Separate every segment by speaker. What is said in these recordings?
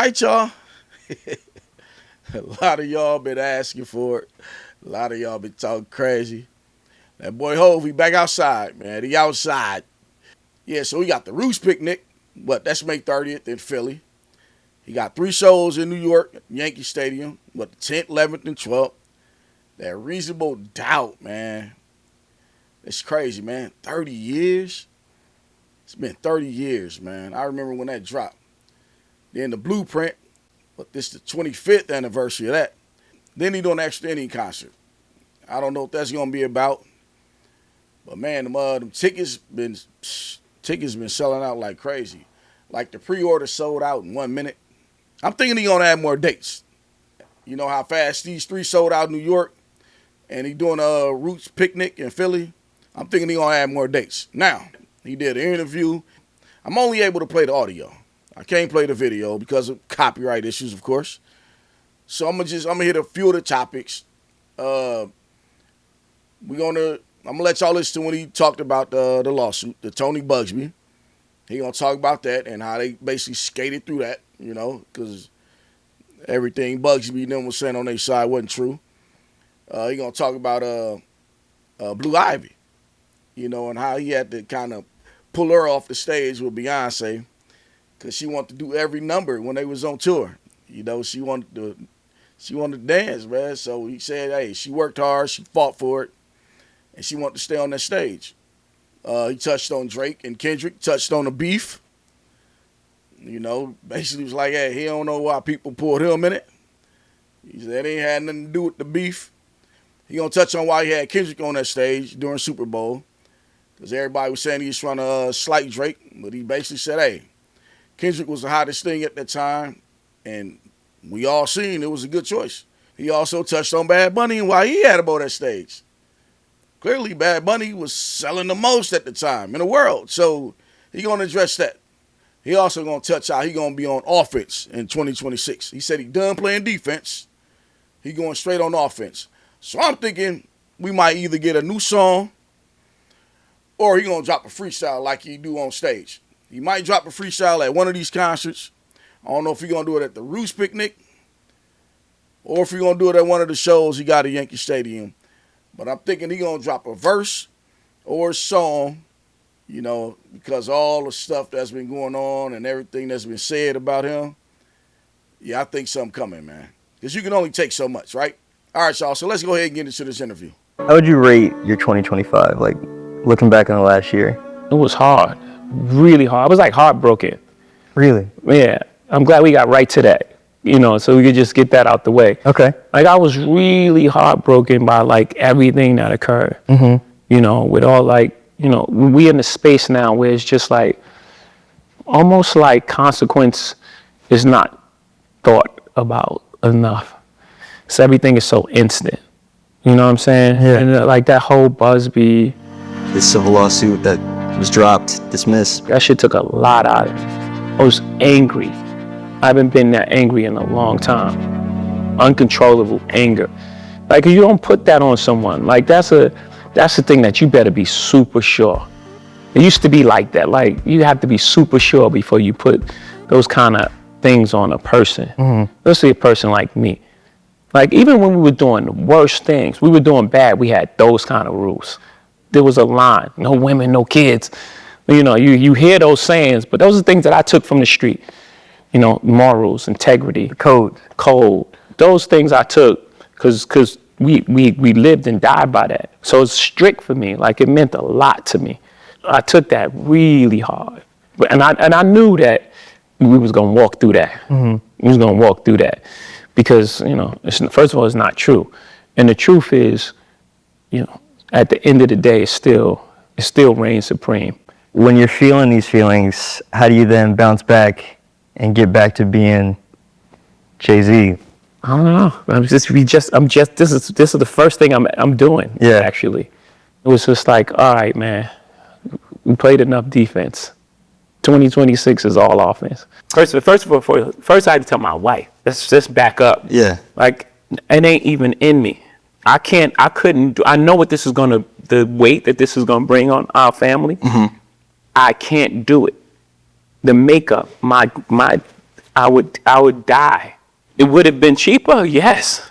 Speaker 1: right, y'all. A lot of y'all been asking for it. A lot of y'all been talking crazy. That boy Hove, he back outside, man. He outside. Yeah, so we got the Roots Picnic. That's May 30th in Philly. He got 3 shows in New York, Yankee Stadium. The 10th, 11th, and 12th. That Reasonable Doubt, man. It's crazy, man. 30 years? It's been 30 years, man. I remember when that dropped. Then the Blueprint, but this the 25th anniversary of that. Then he doing an extra inning concert. I don't know what that's gonna be about, but man, them tickets been selling out like crazy. Like the pre-order sold out in 1 minute. I'm thinking he gonna add more dates. You know how fast these 3 sold out in New York, and he doing a Roots Picnic in Philly. I'm thinking he gonna add more dates. Now he did an interview. I'm only able to play the audio. I can't play the video because of copyright issues, of course. So I'm gonna hit a few of the topics. I'm gonna let y'all listen to when he talked about the lawsuit, the Tony Bugsby. He gonna talk about that and how they basically skated through that, because everything Bugsby and them was saying on their side wasn't true. He gonna talk about Blue Ivy, and how he had to kind of pull her off the stage with Beyonce because she wanted to do every number when they was on tour. She wanted to dance, man. So he said, hey, she worked hard, she fought for it, and she wanted to stay on that stage. He touched on Drake and Kendrick, touched on the beef. Basically was like, hey, he don't know why people pulled him in it. He said it ain't had nothing to do with the beef. He gonna touch on why he had Kendrick on that stage during Super Bowl, because everybody was saying he was trying to slight Drake, but he basically said, hey, Kendrick was the hottest thing at that time, and we all seen it was a good choice. He also touched on Bad Bunny and why he had him on that stage. Clearly, Bad Bunny was selling the most at the time in the world, so he gonna address that. He also gonna touch how he gonna be on offense in 2026. He said he done playing defense. He going straight on offense. So I'm thinking we might either get a new song or he gonna drop a freestyle like he do on stage. He might drop a freestyle at one of these concerts. I don't know if he gonna do it at the Roots Picnic or if he gonna do it at one of the shows he got at Yankee Stadium. But I'm thinking he gonna drop a verse or a song, because all the stuff that's been going on and everything that's been said about him. Yeah, I think something coming, man. Because you can only take so much, right? All right, y'all. So let's go ahead and get into this interview.
Speaker 2: How would you rate your 2025, like looking back on the last year?
Speaker 3: It was hard, really hard. I was like heartbroken.
Speaker 2: Really?
Speaker 3: Yeah, I'm glad we got right to that, so we could just get that out the way.
Speaker 2: Okay.
Speaker 3: Like I was really heartbroken by like everything that occurred, with all we in the space now where it's just like, almost like consequence is not thought about enough. So everything is so instant. You know what I'm saying?
Speaker 2: Yeah.
Speaker 3: And like that whole Busby.
Speaker 2: This civil lawsuit that was dropped, dismissed.
Speaker 3: That shit took a lot out of me. I was angry. I haven't been that angry in a long time. Uncontrollable anger. Like you don't put that on someone. Like that's the thing that you better be super sure. It used to be like that. Like you have to be super sure before you put those kind of things on a person. Especially a person like me. Like even when we were doing the worst things, we were doing bad, we had those kind of rules. There was a line, no women, no kids. You hear those sayings, but those are things that I took from the street. Morals, integrity,
Speaker 2: Code.
Speaker 3: Those things I took because we lived and died by that. So it's strict for me. Like it meant a lot to me. I took that really hard, and I knew that we was gonna walk through that. We was gonna walk through that because first of all, it's not true, and the truth is, at the end of the day, it still reigns supreme.
Speaker 2: When you're feeling these feelings, how do you then bounce back and get back to being Jay-Z?
Speaker 3: I don't know. This is the first thing I'm doing.
Speaker 2: Yeah.
Speaker 3: Actually, it was just like, all right, man, we played enough defense. 2026 is all offense. First I had to tell my wife. Let's just back up.
Speaker 2: Yeah.
Speaker 3: Like it ain't even in me. I know what this is the weight that this is gonna bring on our family. I can't do it. The makeup, my I would die. It would have been cheaper, yes.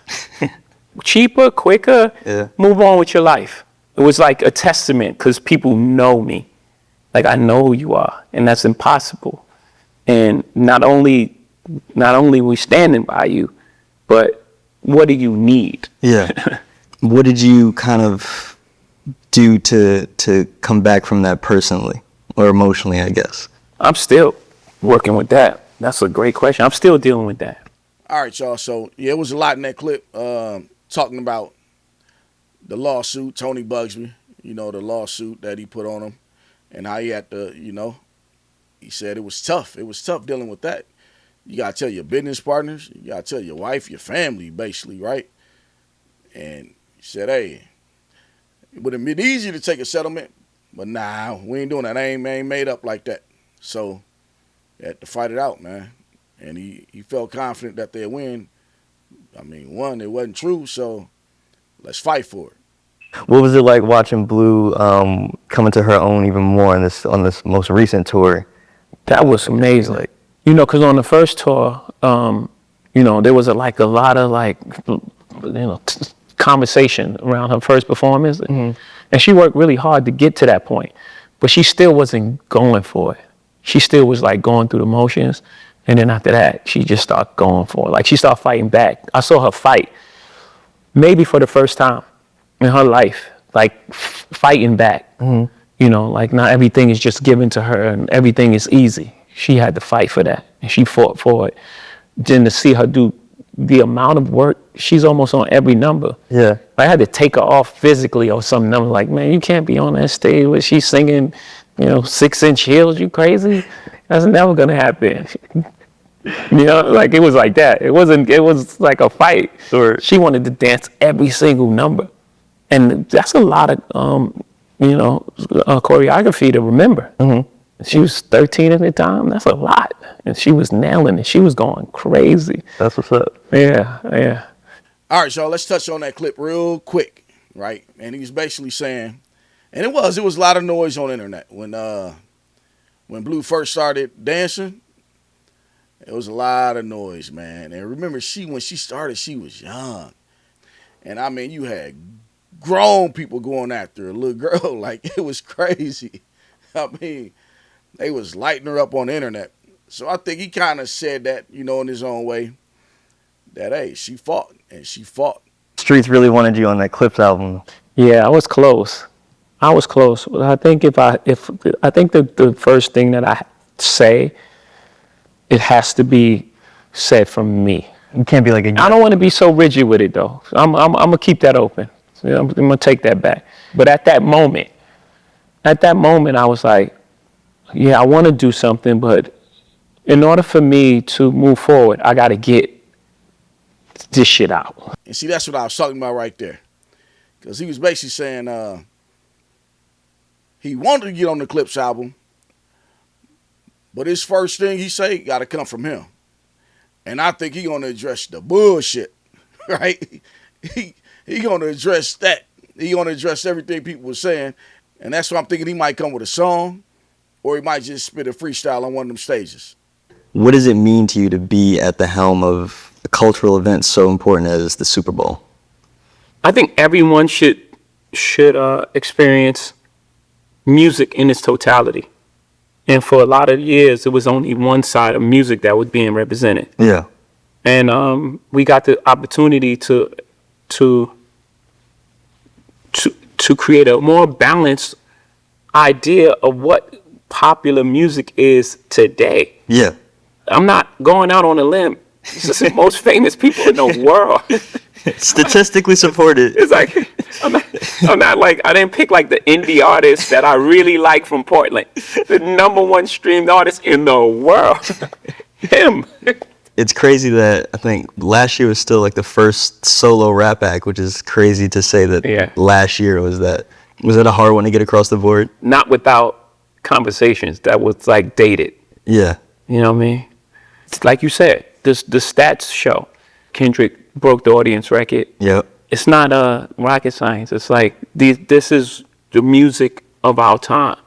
Speaker 3: Cheaper, quicker,
Speaker 2: Yeah.
Speaker 3: move on with your life. It was like a testament because people know me. Like, I know who you are, and that's impossible. And not only we standing by you, but what do you need?
Speaker 2: Yeah. What did you kind of do to come back from that personally or emotionally, I guess?
Speaker 3: I'm still working with that. That's a great question. I'm still dealing with that.
Speaker 1: All right, y'all. So yeah, it was a lot in that clip talking about the lawsuit, Tony Bugsby. You know, the lawsuit that he put on him, and how he had to, you know, he said it was tough. It was tough dealing with that. You gotta tell your business partners, you gotta tell your wife, your family, basically, right? And he said, hey, it would have been easy to take a settlement, but nah, we ain't doing that. I ain't made up like that. So he had to fight it out, man. And he felt confident that they'd win. I mean, one, it wasn't true, so let's fight for it.
Speaker 2: What was it like watching Blue come into her own even more on this most recent tour?
Speaker 3: That was amazing.
Speaker 2: Like,
Speaker 3: You know, because on the first tour, you know, there was a lot of conversation around her first performance, and she worked really hard to get to that point, but she still wasn't going for it. She still was like going through the motions, and then after that, she just started going for it. Like, she started fighting back. I saw her fight, maybe for the first time in her life, like fighting back. You know, like not everything is just given to her and everything is easy. She had to fight for that, and she fought for it. Then to see her do the amount of work, she's almost on every number.
Speaker 2: yeah.
Speaker 3: I had to take her off physically or some number. Like, man, you can't be on that stage where she's singing, you know, 6-inch heels. You crazy? That's never gonna happen. You know, like it was like that. It was like a fight.
Speaker 2: Sure.
Speaker 3: She wanted to dance every single number, and that's a lot of choreography to remember. She was 13 at the time. That's a lot, and she was nailing it. She was going crazy.
Speaker 2: That's what's up.
Speaker 3: Yeah.
Speaker 1: All right, y'all, let's touch on that clip real quick, right? And he was basically saying, and it was a lot of noise on the internet when Blue first started dancing. It was a lot of noise, man. And remember, when she started, she was young. And I mean, you had grown people going after a little girl. Like, it was crazy. I mean, they was lighting her up on the internet. So I think he kind of said that, you know, in his own way, that, hey, she fought, and she fought.
Speaker 2: Streets really wanted you on that Clips album.
Speaker 3: Yeah, I was close. But I think I think the first thing that I say, it has to be said from me.
Speaker 2: You can't be like
Speaker 3: I don't want to be so rigid with it though. I'm gonna keep that open. So I'm gonna take that back. But at that moment, I was like, yeah, I want to do something, but in order for me to move forward, I got to get this shit out.
Speaker 1: And see, that's what I was talking about right there. Because he was basically saying he wanted to get on the Clips album, but his first thing he say got to come from him. And I think he going to address the bullshit, right? He going to address that. He going to address everything people were saying. And that's why I'm thinking he might come with a song, or he might just spit a freestyle on one of them stages.
Speaker 2: What does it mean to you to be at the helm of a cultural event so important as the Super Bowl?
Speaker 3: I think everyone should experience music in its totality. And for a lot of years, it was only one side of music that was being represented.
Speaker 2: Yeah.
Speaker 3: And we got the opportunity to create a more balanced idea of what popular music is today.
Speaker 2: Yeah.
Speaker 3: I'm not going out on a limb. This is the most famous people in the world.
Speaker 2: Statistically supported.
Speaker 3: It's like, I'm not like, I didn't pick like the indie artist that I really like from Portland. The #1 streamed artist in the world. Him.
Speaker 2: It's crazy that I think last year was still like the first solo rap act, which is crazy to say that last year was that. Was that a hard one to get across the board?
Speaker 3: Not without conversations that was like dated.
Speaker 2: Yeah.
Speaker 3: You know what I mean? It's like you said, the stats show Kendrick broke the audience record.
Speaker 2: Yep.
Speaker 3: It's not rocket science. It's like this is the music of our time,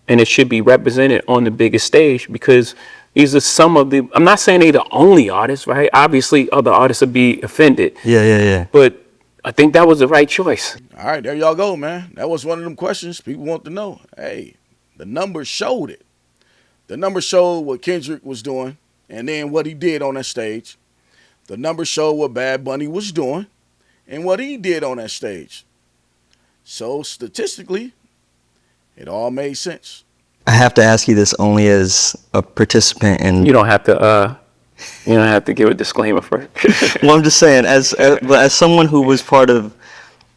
Speaker 3: and it should be represented on the biggest stage because These are some of the. I'm not saying they're the only artists, right? Obviously, other artists would be offended.
Speaker 2: Yeah.
Speaker 3: But I think that was the right choice.
Speaker 1: All right, there y'all go, man. That was one of them questions people want to know. Hey, the numbers showed it. The numbers showed what Kendrick was doing and then what he did on that stage. The numbers showed what Bad Bunny was doing and what he did on that stage. So statistically, it all made sense.
Speaker 2: I have to ask you this only as a participant in.
Speaker 3: You don't have to give a disclaimer first.
Speaker 2: Well, I'm just saying, as someone who was part of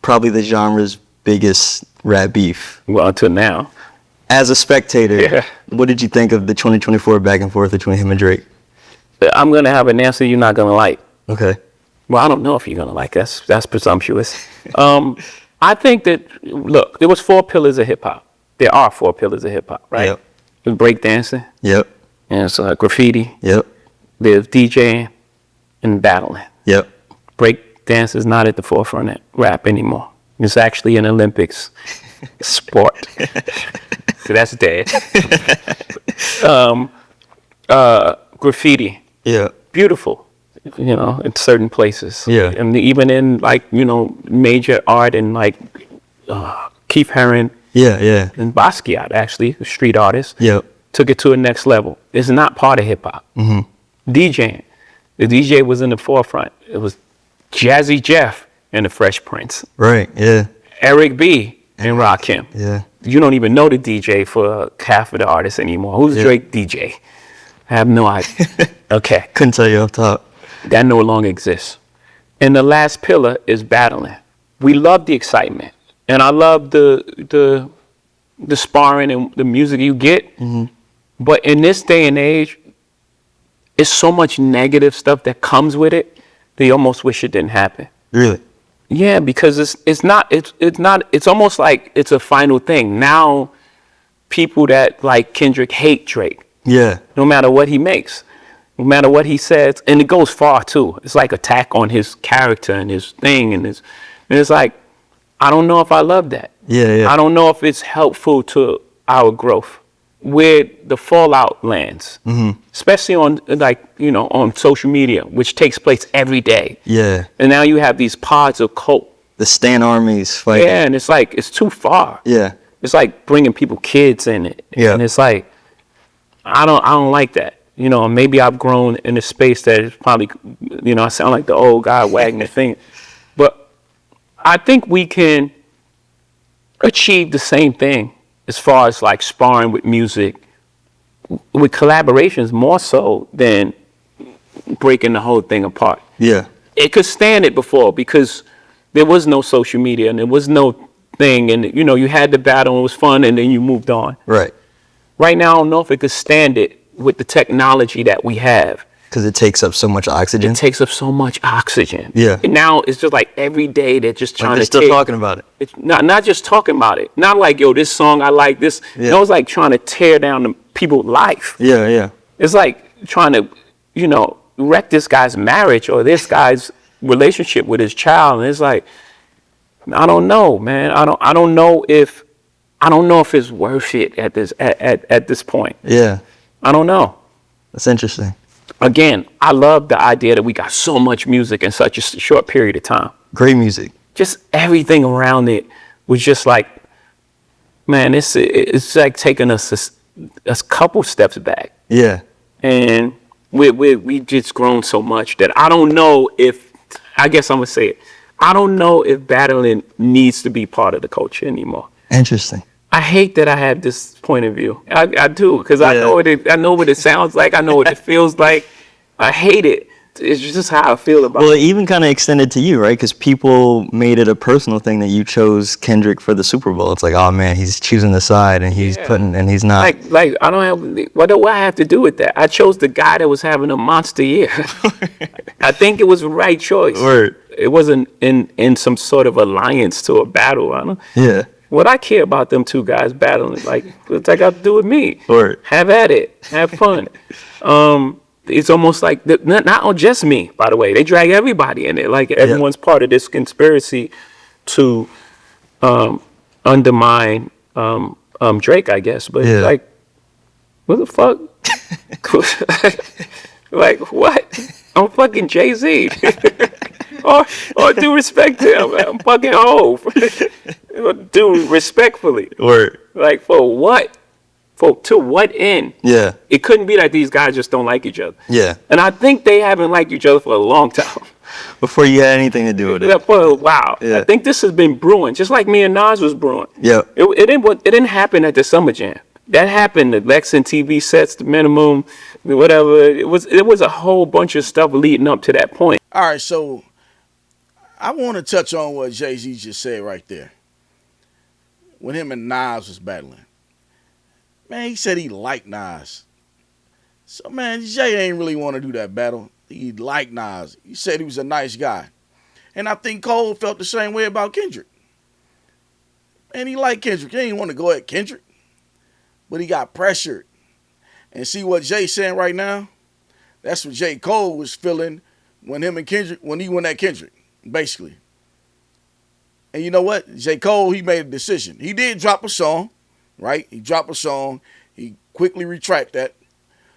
Speaker 2: probably the genre's biggest rap beef.
Speaker 3: Well, until now.
Speaker 2: As a spectator, what did you think of the 2024 back and forth between him and Drake?
Speaker 3: I'm gonna have an answer you're not gonna like.
Speaker 2: Okay.
Speaker 3: Well, I don't know if you're gonna like that. That's presumptuous. I think that, look, there was 4 pillars of hip hop. There are 4 pillars of hip hop, right?
Speaker 2: Yep.
Speaker 3: There's breakdancing.
Speaker 2: Yep.
Speaker 3: And it's graffiti.
Speaker 2: Yep.
Speaker 3: There's DJing and battling.
Speaker 2: Yep.
Speaker 3: Breakdance is not at the forefront of rap anymore. It's actually an Olympics sport. So that's dead. Graffiti.
Speaker 2: Yeah.
Speaker 3: Beautiful, in certain places.
Speaker 2: Yeah.
Speaker 3: And even in major art and Keith Haring.
Speaker 2: Yeah.
Speaker 3: And Basquiat, actually, a street artist.
Speaker 2: Yep.
Speaker 3: Took it to a next level. It's not part of hip hop.
Speaker 2: Mm-hmm.
Speaker 3: DJing. The DJ was in the forefront. It was Jazzy Jeff and the Fresh Prince.
Speaker 2: Right. Yeah.
Speaker 3: Eric B. and Rakim.
Speaker 2: Yeah.
Speaker 3: You don't even know the DJ for half of the artists anymore. Who's Drake DJ? I have no idea. Okay.
Speaker 2: Couldn't tell you off top.
Speaker 3: That no longer exists. And the last pillar is battling. We love the excitement. And I love the sparring and the music you get.
Speaker 2: Mm-hmm.
Speaker 3: But in this day and age, it's so much negative stuff that comes with it. They almost wish it didn't happen.
Speaker 2: Really?
Speaker 3: Yeah, because it's almost like it's a final thing. Now people that like Kendrick hate Drake.
Speaker 2: Yeah.
Speaker 3: No matter what he makes, no matter what he says, and it goes far too. It's like attack on his character and his thing and it's like, I don't know if I love that.
Speaker 2: Yeah.
Speaker 3: I don't know if it's helpful to our growth. Where the fallout lands, especially on on social media, which takes place every day.
Speaker 2: Yeah.
Speaker 3: And now you have these pods of cult.
Speaker 2: The Stan armies fighting.
Speaker 3: Yeah, and it's like it's too far.
Speaker 2: Yeah.
Speaker 3: It's like bringing kids in it.
Speaker 2: Yeah.
Speaker 3: And it's like I don't like that. Maybe I've grown in a space that is probably I sound like the old guy wagging the finger, but I think we can achieve the same thing. As far as sparring with music, with collaborations more so than breaking the whole thing apart.
Speaker 2: Yeah.
Speaker 3: It could stand it before because there was no social media and there was no thing and you had the battle and it was fun and then you moved on.
Speaker 2: Right.
Speaker 3: Right now I don't know if it could stand it with the technology that we have.
Speaker 2: Because it takes up so much oxygen.
Speaker 3: It takes up so much oxygen.
Speaker 2: Yeah.
Speaker 3: And now it's just like every day they're just trying
Speaker 2: they're
Speaker 3: to
Speaker 2: still talking about it.
Speaker 3: It's not just talking about it. Not like, yo, this song, I like this.
Speaker 2: Yeah.
Speaker 3: No, it's like trying to tear down the people's life.
Speaker 2: Yeah.
Speaker 3: It's like trying to, wreck this guy's marriage or this guy's relationship with his child. And it's like, I don't know, man. I don't know if it's worth it at this point.
Speaker 2: Yeah.
Speaker 3: I don't know.
Speaker 2: That's interesting.
Speaker 3: Again, I love the idea that we got so much music in such a short period of time.
Speaker 2: Great music.
Speaker 3: Just everything around it was just like, man, it's like taking us a couple steps back.
Speaker 2: Yeah.
Speaker 3: And we just grown so much that I don't know if, I guess I'm going to say it, I don't know if battling needs to be part of the culture anymore.
Speaker 2: Interesting.
Speaker 3: I hate that I have this point of view. I do, because I know what it sounds like. I know what it feels like. I hate it. It's just how I feel about it.
Speaker 2: Well, it even kind of extended to you, right? Because people made it a personal thing that you chose Kendrick for the Super Bowl. It's like, oh man, he's choosing the side and he's and he's not.
Speaker 3: Like I don't have, what do I have to do with that? I chose the guy that was having a monster year. I think it was the right choice.
Speaker 2: Word.
Speaker 3: It wasn't in some sort of alliance to a battle. I don't.
Speaker 2: Yeah.
Speaker 3: What I care about them two guys battling, what's that got to do with me?
Speaker 2: Word.
Speaker 3: Have at it. Have fun. It's almost like, not just me, by the way. They drag everybody in it. Like, everyone's part of this conspiracy to undermine Drake, I guess. But, What the fuck? Like, what? I'm fucking Jay-Z. or due respect to him. I'm fucking Hov. Do respectfully.
Speaker 2: Or
Speaker 3: Like, for what? To what end?
Speaker 2: yeah.
Speaker 3: It couldn't be that these guys just don't like each other.
Speaker 2: Yeah.
Speaker 3: And I think they haven't liked each other for a long time.
Speaker 2: Before you had anything to do with it.
Speaker 3: For a while.
Speaker 2: Yeah.
Speaker 3: I think this has been brewing, just like me and Nas was brewing.
Speaker 2: Yeah.
Speaker 3: It didn't happen at the Summer Jam. That happened. The Lex and TV sets, the minimum, whatever. It was a whole bunch of stuff leading up to that point.
Speaker 1: All right, so I want to touch on what Jay-Z just said right there. When him and Nas was battling. Man, he said he liked Nas. So, man, Jay ain't really want to do that battle. He liked Nas. He said he was a nice guy. And I think Cole felt the same way about Kendrick. And he liked Kendrick. He didn't want to go at Kendrick. But he got pressured. And see what Jay's saying right now? That's what J. Cole was feeling when he went at Kendrick, basically. And you know what? J. Cole, he made a decision. He did drop a song, right? He dropped a song. He quickly retracted that.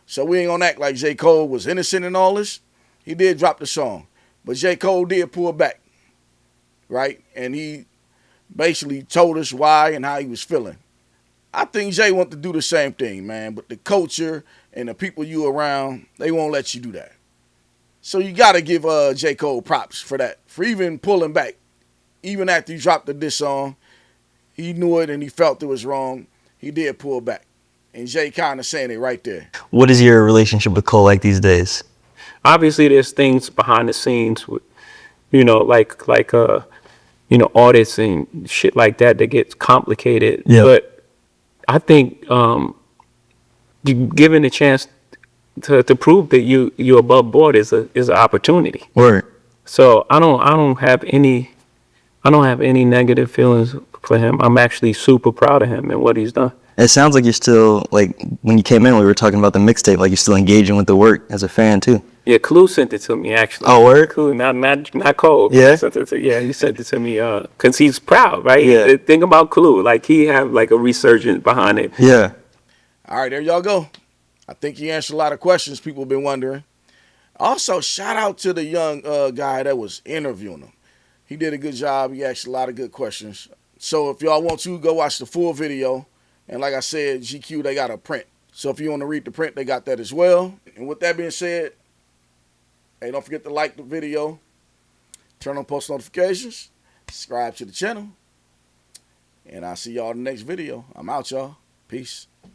Speaker 1: So we ain't gonna act like J. Cole was innocent in all this. He did drop the song. But J. Cole did pull back, right? And he basically told us why and how he was feeling. I think Jay want to do the same thing, man. But the culture and the people you around, they won't let you do that. So you got to give J. Cole props for that, for even pulling back. Even after he dropped the diss song, he knew it and he felt it was wrong. He did pull back. And Jay kind of saying it right there.
Speaker 2: What is your relationship with Cole like these days?
Speaker 3: Obviously, there's things behind the scenes with, like artists and shit like that gets complicated.
Speaker 2: Yeah.
Speaker 3: But I think you given a chance to prove that you're above board is an opportunity.
Speaker 2: Word.
Speaker 3: So I don't have any negative feelings for him. I'm actually super proud of him and what he's done.
Speaker 2: It sounds like you're still, like, when you came in, we were talking about the mixtape, like you're still engaging with the work as a fan, too.
Speaker 3: Yeah, Clue sent it to me, actually.
Speaker 2: Oh, word?
Speaker 3: Clue, not Cole.
Speaker 2: Yeah?
Speaker 3: He sent it to me, because he's proud, right?
Speaker 2: Yeah.
Speaker 3: Think about Clue. Like, he have, like, a resurgence behind it.
Speaker 2: Yeah.
Speaker 1: All right, there y'all go. I think he answered a lot of questions people have been wondering. Also, shout out to the young guy that was interviewing him. He did a good job. He asked a lot of good questions. So if y'all want to, go watch the full video. And like I said, GQ, they got a print. So if you want to read the print, they got that as well. And with that being said, hey, don't forget to like the video, turn on post notifications, subscribe to the channel, and I'll see y'all in the next video. I'm out, y'all. Peace.